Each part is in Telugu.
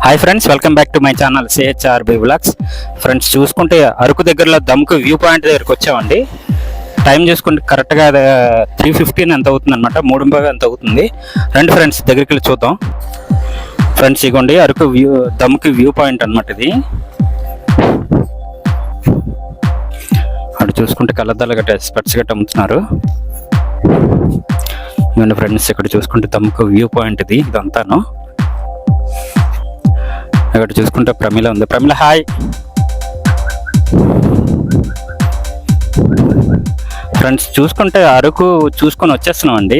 Hi friends, welcome back to my channel CHRB vlogs. Friends, చూసుకుంటే అరకు దగ్గరలో దమ్కు వ్యూ పాయింట్ దగ్గరికి వచ్చామండి. టైం చూసుకుంటే కరెక్ట్గా 3:15 ఎంత అవుతుంది అనమాట, 3:30 ఎంత అవుతుంది. రండి ఫ్రెండ్స్, దగ్గరికి వెళ్ళి చూద్దాం. ఫ్రెండ్స్, ఇగోండి అరకు దమ్కి వ్యూ పాయింట్ అనమాట ఇది. అటు చూసుకుంటే కళ్ళద్దాలు గట్ట స్పెట్స్ గట్ట అమ్ముతున్నారు. ఇవ్వండి ఫ్రెండ్స్, ఇక్కడ చూసుకుంటే దమ్కు వ్యూ పాయింట్ ఇదంతాను. ఇక్కడ చూసుకుంటే ప్రమిళ ఉంది. ప్రమిళ హాయ్. ఫ్రెండ్స్, చూసుకుంటే అరకు చూసుకొని వచ్చేస్తున్నాం అండి.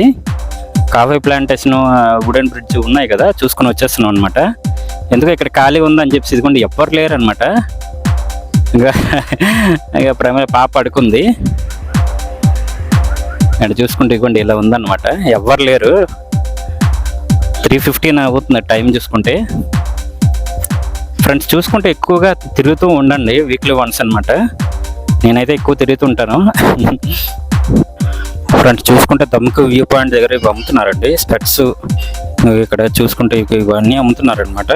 కాఫీ ప్లాంటేషన్, వుడెన్ బ్రిడ్జ్ ఉన్నాయి కదా, చూసుకొని వచ్చేస్తున్నాం అనమాట. ఎందుకు ఇక్కడ ఖాళీ ఉందని చెప్పి ఇదిగోండి ఎవ్వరు లేరు అనమాట. ఇక ప్రమిళ పాప పడుకుంది. ఇక్కడ చూసుకుంటే ఇదిగోండి ఇలా ఉందన్నమాట, ఎవ్వరు లేరు. 3:15 అవుతుంది టైం చూసుకుంటే. ఫ్రెండ్స్, చూసుకుంటే ఎక్కువగా తిరుగుతూ ఉండండి, వీక్లీ వన్స్ అనమాట. నేనైతే ఎక్కువ తిరుగుతుంటాను. ఫ్రెండ్స్, చూసుకుంటే దమ్కు వ్యూ పాయింట్ దగ్గర ఇవి అమ్ముతున్నారండి. స్పెట్స్ ఇక్కడ చూసుకుంటే ఇవన్నీ అమ్ముతున్నారనమాట.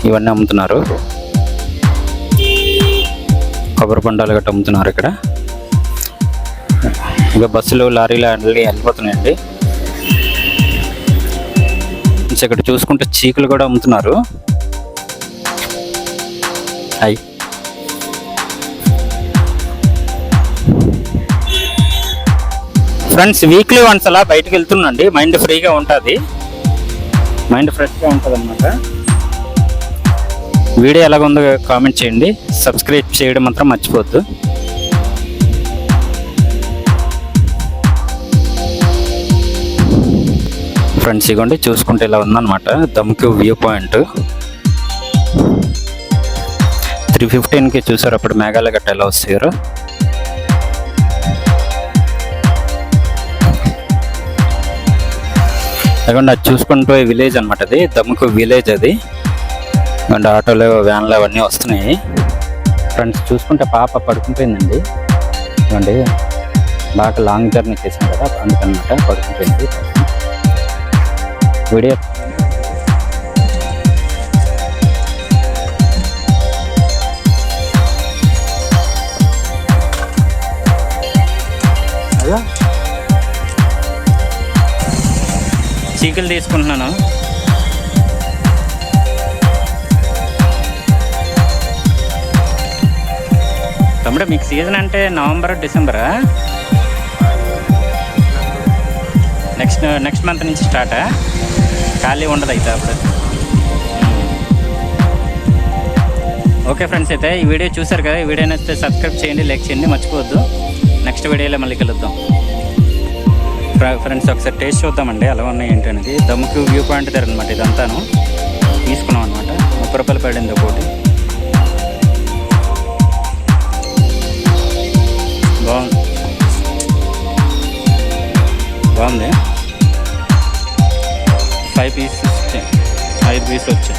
ఇవన్నీ అమ్ముతున్నారు. కొబ్బరి పండాలు గట్రా అమ్ముతున్నారు ఇక్కడ. ఇంకా బస్సులు, లారీలు అన్నీ వెళ్ళిపోతున్నాయండి. ఇక్కడ చూసుకుంటే చీకులు కూడా అమ్ముతున్నారు. హాయ్. ఫ్రెండ్స్, వీక్లీ వన్స్ అలా బయటకు వెళ్తున్నాండి. మైండ్ ఫ్రీగా ఉంటుంది, మైండ్ ఫ్రెష్గా ఉంటుంది అనమాట. వీడియో ఎలాగుందో కామెంట్ చేయండి, సబ్స్క్రైబ్ చేయడం మాత్రం మర్చిపోవద్దు. ఫ్రెండ్స్, ఇగోండి చూసుకుంటే ఇలా ఉందన్నమాట దమ్కు వ్యూ పాయింట్. 3:15కి చూసారు అప్పుడు మేఘాలయ గట్ట ఎలా వస్తారు. అదిగోండి అది చూసుకుంటూ విలేజ్ అనమాట, అది దమ్కు విలేజ్. అది అండ్ ఆటోలు, వ్యాన్లు అవన్నీ వస్తున్నాయి. ఫ్రెండ్స్, చూసుకుంటే పాప పడుకుంపోయిందండి. ఇవ్వండి బాగా లాంగ్ జర్నీ చేసాం కదా, అందుకనమాట పడుకుంపోయింది. వీడియో చీకులు తీసుకుంటున్నాను. తమ్ముడు, మీకు సీజన్ అంటే నవంబర్, డిసెంబరా? నెక్స్ట్ మంత్ నుంచి స్టార్టా? ఖాళీ ఉండదు అయితే అప్పుడు. ఓకే ఫ్రెండ్స్, అయితే ఈ వీడియో చూసారు కదా. ఈ వీడియో నచ్చితే సబ్స్క్రైబ్ చేయండి, లైక్ చేయండి, మర్చిపోవద్దు. నెక్స్ట్ వీడియోలో మళ్ళీ కలుద్దాం. ఫ్రెండ్స్, ఒకసారి టేస్ట్ చూద్దామండి ఎలా ఉన్నాయి ఏంటి అనేది. దమ్కు వ్యూ పాయింట్ దగ్గర అనమాట ఇదంతాను. తీసుకున్నాం అనమాట. 30 రూపాయలు పడింది ఒకటి. బాగుంది. 5 పీసెస్ వచ్చాయి, 5 పీసులు వచ్చాయి.